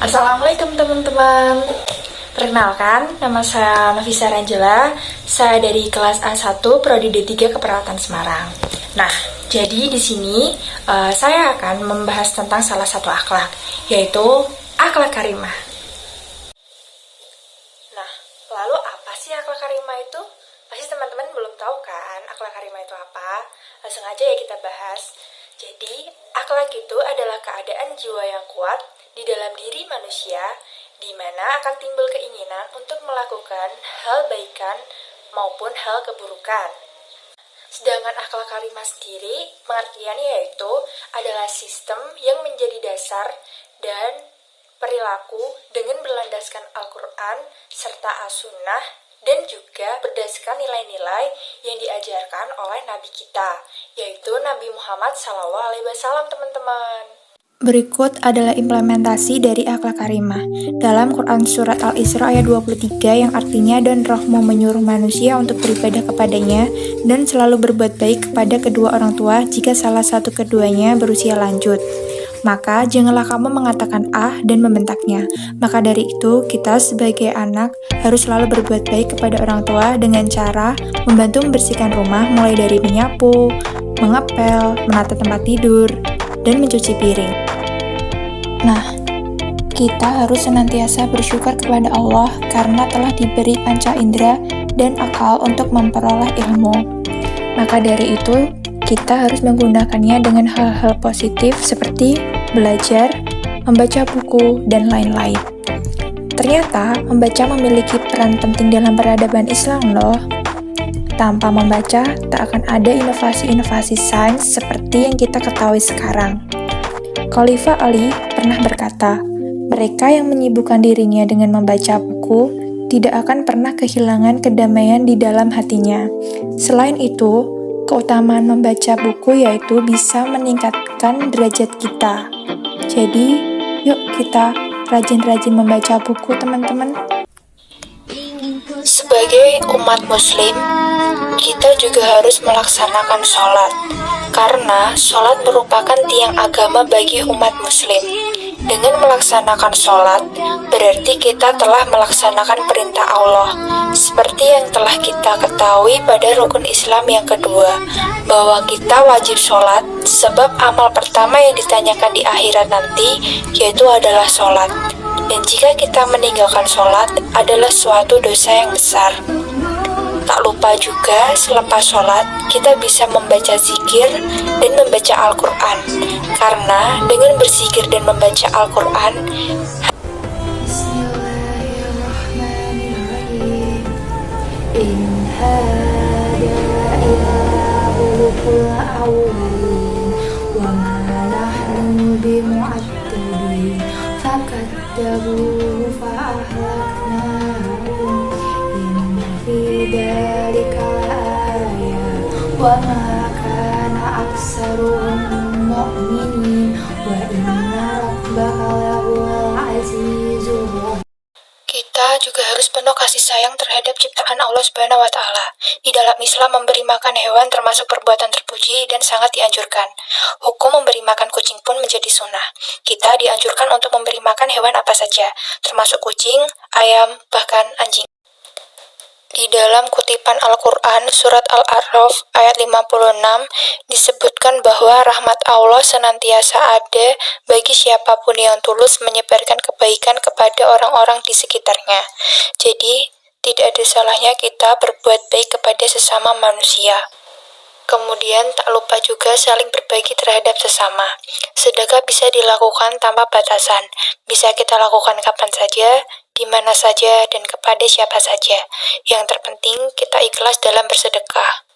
Assalamualaikum teman-teman. Perkenalkan, nama saya Nafisa Ranjela. Saya dari kelas A1 Prodi D3 Keperawatan Semarang. Nah, jadi di sini saya akan membahas tentang salah satu akhlak, yaitu akhlak karimah. Nah, lalu apa sih akhlak karimah itu? Pasti teman-teman belum tahu kan akhlak karimah itu apa? Langsung aja ya kita bahas. Jadi, akhlak itu adalah keadaan jiwa yang kuat di dalam diri manusia, di mana akan timbul keinginan untuk melakukan hal baikan maupun hal keburukan. Sedangkan akhlak karimah sendiri, pengertiannya yaitu adalah sistem yang menjadi dasar dan perilaku dengan berlandaskan Al-Quran serta As-Sunnah dan juga berdasarkan nilai-nilai yang diajarkan oleh Nabi kita, yaitu Nabi Muhammad SAW, teman-teman. Berikut adalah implementasi dari akhlak karimah dalam Quran Surat Al-Isra ayat 23 yang artinya dan rohmu menyuruh manusia untuk beribadah kepadanya dan selalu berbuat baik kepada kedua orang tua jika salah satu keduanya berusia lanjut. Maka janganlah kamu mengatakan dan membentaknya. Maka dari itu, kita sebagai anak harus selalu berbuat baik kepada orang tua dengan cara membantu membersihkan rumah mulai dari menyapu, mengepel, menata tempat tidur, dan mencuci piring. Nah, kita harus senantiasa bersyukur kepada Allah karena telah diberi panca indera dan akal untuk memperoleh ilmu. Maka dari itu, kita harus menggunakannya dengan hal-hal positif seperti belajar, membaca buku, dan lain-lain. Ternyata, membaca memiliki peran penting dalam peradaban Islam loh. Tanpa membaca, tak akan ada inovasi-inovasi sains seperti yang kita ketahui sekarang. Khalifah Ali pernah berkata, mereka yang menyibukkan dirinya dengan membaca buku tidak akan pernah kehilangan kedamaian di dalam hatinya. Selain itu, keutamaan membaca buku yaitu bisa meningkatkan derajat kita. Jadi, yuk kita rajin-rajin membaca buku, teman-teman. Sebagai umat muslim, kita juga harus melaksanakan sholat, karena sholat merupakan tiang agama bagi umat muslim. Dengan melaksanakan sholat, berarti kita telah melaksanakan perintah Allah, seperti yang telah kita ketahui pada rukun Islam yang kedua, bahwa kita wajib sholat, sebab amal pertama yang ditanyakan di akhirat nanti, yaitu adalah sholat. Dan jika kita meninggalkan sholat, adalah suatu dosa yang besar. Tak lupa juga, selepas sholat, kita bisa membaca zikir dan membaca Al-Quran. Karena dengan berzikir dan membaca Al-Quran, Bismillahirrahmanirrahim. In hada illa ulukul awalin wa ma nahnu bimu'attadin fakaddabuhu fa'ahlaknahum inna fi dhalika ayat wa ma kana aksaruhum mu'minin wa inna rabbaka lahuwal azizur rahim. Kita juga harus penuh kasih sayang terhadap ciptaan Allah Subhanahu wa Ta'ala. Di dalam Islam, memberi makan hewan termasuk perbuatan terpuji dan sangat dianjurkan. Hukum memberi makan kucing pun menjadi sunnah. Kita dianjurkan untuk memberi makan hewan apa saja, termasuk kucing, ayam, bahkan anjing. Di dalam kutipan Al-Quran, surat Al-A'raf ayat 56, disebutkan bahwa rahmat Allah senantiasa ada bagi siapapun yang tulus menyebarkan kebaikan kepada orang-orang di sekitarnya. Jadi, tidak ada salahnya kita berbuat baik kepada sesama manusia. Kemudian, tak lupa juga saling berbagi terhadap sesama. Sedekah bisa dilakukan tanpa batasan. Bisa kita lakukan kapan saja, di mana saja, dan kepada siapa saja. Yang terpenting, kita ikhlas dalam bersedekah.